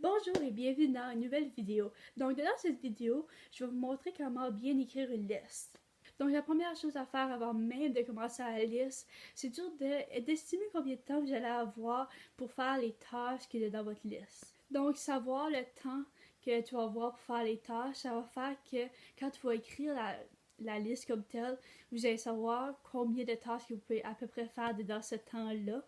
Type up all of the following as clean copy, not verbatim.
Bonjour et bienvenue dans une nouvelle vidéo. Donc dans cette vidéo, je vais vous montrer comment bien écrire une liste. Donc la première chose à faire avant même de commencer à la liste, c'est toujours d'estimer combien de temps vous allez avoir pour faire les tâches qui sont dans votre liste. Donc savoir le temps que tu vas avoir pour faire les tâches, ça va faire que quand tu vas écrire la liste comme telle, vous allez savoir combien de tâches que vous pouvez à peu près faire dans ce temps-là.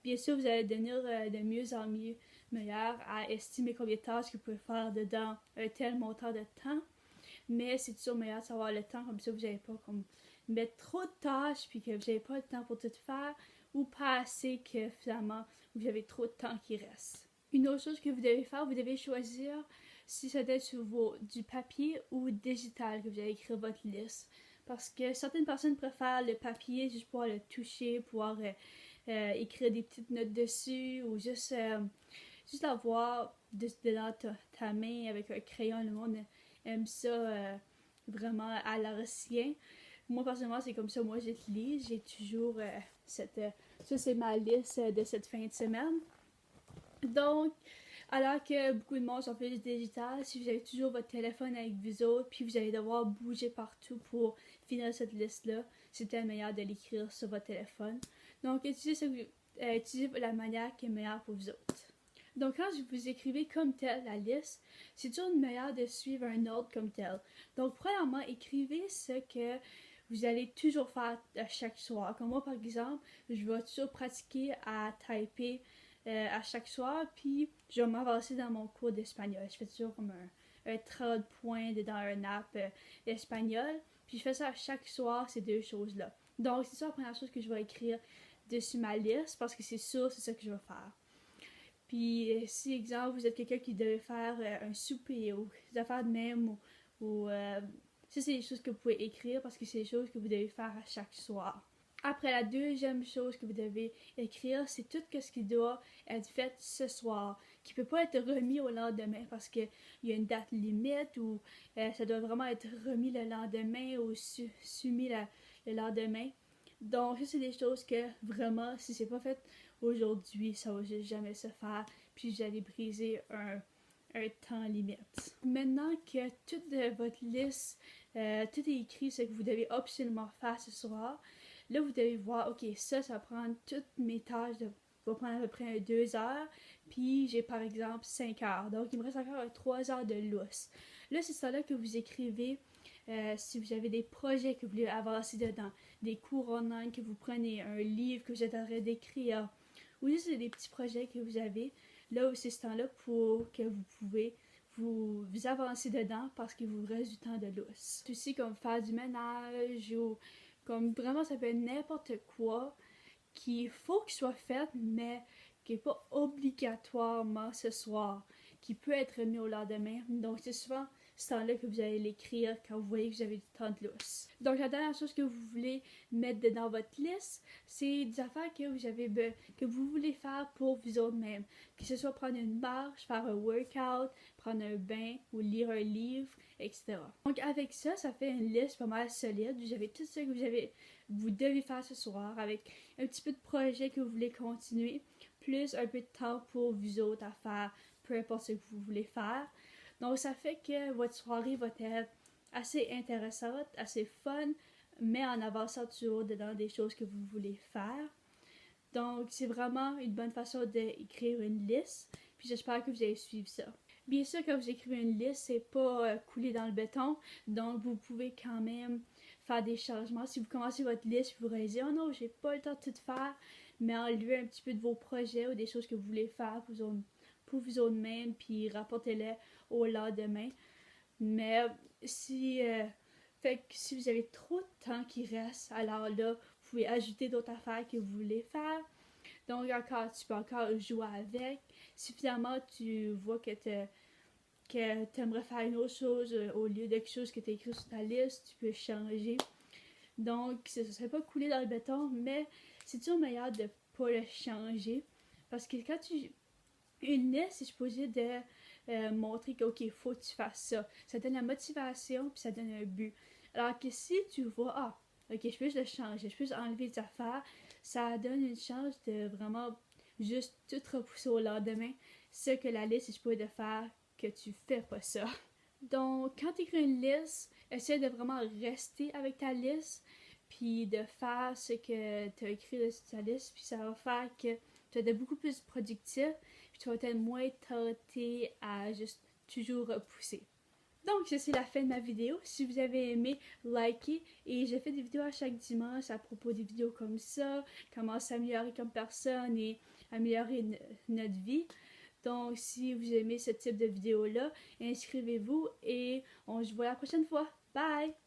Bien sûr, vous allez devenir de mieux en mieux meilleur à estimer combien de tâches que vous pouvez faire dedans un tel montant de temps. Mais c'est toujours meilleur de savoir le temps, comme ça vous n'allez pas mettre trop de tâches puis que vous n'avez pas le temps pour tout faire ou pas assez que finalement vous avez trop de temps qui reste. Une autre chose que vous devez faire, vous devez choisir si ça doit être sur du papier ou digital que vous allez écrire votre liste. Parce que certaines personnes préfèrent le papier juste pour le toucher, pouvoir écrire des petites notes dessus ou juste l'avoir dans ta main avec un crayon. Le monde aime ça vraiment à l'ancien. Moi, personnellement, c'est comme ça. Moi, j'utilise. J'ai toujours ça, c'est ma liste de cette fin de semaine. Donc, alors que beaucoup de monde sont plus digital, si vous avez toujours votre téléphone avec vous autres, puis vous allez devoir bouger partout pour finir cette liste-là, c'est peut-être meilleur de l'écrire sur votre téléphone. Donc, utilisez la manière qui est meilleure pour vous autres. Donc, quand vous écrivez comme tel la liste, c'est toujours meilleur de suivre un ordre comme tel. Donc, premièrement, écrivez ce que vous allez toujours faire à chaque soir. Comme moi, par exemple, je vais toujours pratiquer à typer à chaque soir, puis je vais m'avancer dans mon cours d'espagnol. Je fais toujours comme un 30 points dans un app d'espagnol, puis je fais ça à chaque soir, ces deux choses-là. Donc, c'est ça la première chose que je vais écrire dessus ma liste, parce que c'est sûr, c'est ça que je vais faire. Puis, si, exemple, vous êtes quelqu'un qui devait faire un souper ou des affaires de même, ou ça, c'est des choses que vous pouvez écrire parce que c'est des choses que vous devez faire à chaque soir. Après, la deuxième chose que vous devez écrire, c'est tout ce qui doit être fait ce soir, qui ne peut pas être remis au lendemain parce qu'il y a une date limite ou ça doit vraiment être remis le lendemain ou soumis le lendemain. Donc, ça, c'est des choses que vraiment, si c'est pas fait aujourd'hui, ça va jamais se faire, puis j'allais briser un temps limite. Maintenant que toute votre liste, tout est écrit, ce que vous devez absolument faire ce soir, là, vous devez voir, ok, ça va prendre toutes mes tâches, va prendre à peu près 2 heures, puis j'ai par exemple 5 heures. Donc, il me reste encore 3 heures de lousse. Là, c'est ça là que vous écrivez si vous avez des projets que vous voulez avancer dedans, des cours online que vous prenez, un livre que vous êtes en train d'écrire, ou juste des petits projets que vous avez, là où c'est ce temps-là pour que vous pouvez vous avancer dedans parce qu'il vous reste du temps de lousse. C'est aussi comme faire du ménage ou comme vraiment ça peut être n'importe quoi qu'il faut qu'il soit fait, mais qui n'est pas obligatoirement ce soir, qui peut être mis au lendemain. Donc c'est souvent ce temps-là que vous allez l'écrire quand vous voyez que vous avez du temps de lousse. Donc la dernière chose que vous voulez mettre dans votre liste, c'est des affaires que vous voulez faire pour vous autres-mêmes. Que ce soit prendre une marche, faire un workout, prendre un bain ou lire un livre, etc. Donc avec ça, ça fait une liste pas mal solide. Vous avez tout ce que vous devez faire ce soir avec un petit peu de projet que vous voulez continuer, plus un peu de temps pour vous autres à faire peu importe ce que vous voulez faire. Donc ça fait que votre soirée va être assez intéressante, assez fun, mais en avançant toujours dedans des choses que vous voulez faire. Donc c'est vraiment une bonne façon d'écrire une liste, puis j'espère que vous allez suivre ça. Bien sûr, quand vous écrivez une liste, c'est pas coulé dans le béton, donc vous pouvez quand même faire des changements. Si vous commencez votre liste, vous réalisez « Oh non, j'ai pas le temps de tout faire », mais enlevez un petit peu de vos projets ou des choses que vous voulez faire pour vous autres-mêmes, puis rapportez-les au lendemain. Mais fait que si vous avez trop de temps qui reste, alors là, vous pouvez ajouter d'autres affaires que vous voulez faire. Donc encore, tu peux encore jouer avec. Si finalement tu vois que tu aimerais faire une autre chose au lieu de quelque chose que tu as écrit sur ta liste, tu peux changer. Donc, ça ne serait pas coulé dans le béton, mais c'est toujours meilleur de ne pas le changer. Parce que quand une liste, c'est supposé de montrer que, ok, il faut que tu fasses ça. Ça donne la motivation, puis ça donne un but. Alors que si tu vois, ok, je peux juste le changer, je peux juste enlever des affaires, ça donne une chance de vraiment juste tout repousser au lendemain. ce que la liste est supposée de faire, que tu fais pas ça. Donc, quand tu écris une liste, essaie de vraiment rester avec ta liste, puis de faire ce que tu as écrit sur ta liste, puis ça va faire que tu vas être beaucoup plus productif, puis tu vas être moins tenté à juste toujours repousser. Donc, c'est la fin de ma vidéo. Si vous avez aimé, likez. Et je fais des vidéos à chaque dimanche à propos des vidéos comme ça, comment s'améliorer comme personne et améliorer notre vie. Donc, si vous aimez ce type de vidéo-là, inscrivez-vous et on se voit la prochaine fois. Bye!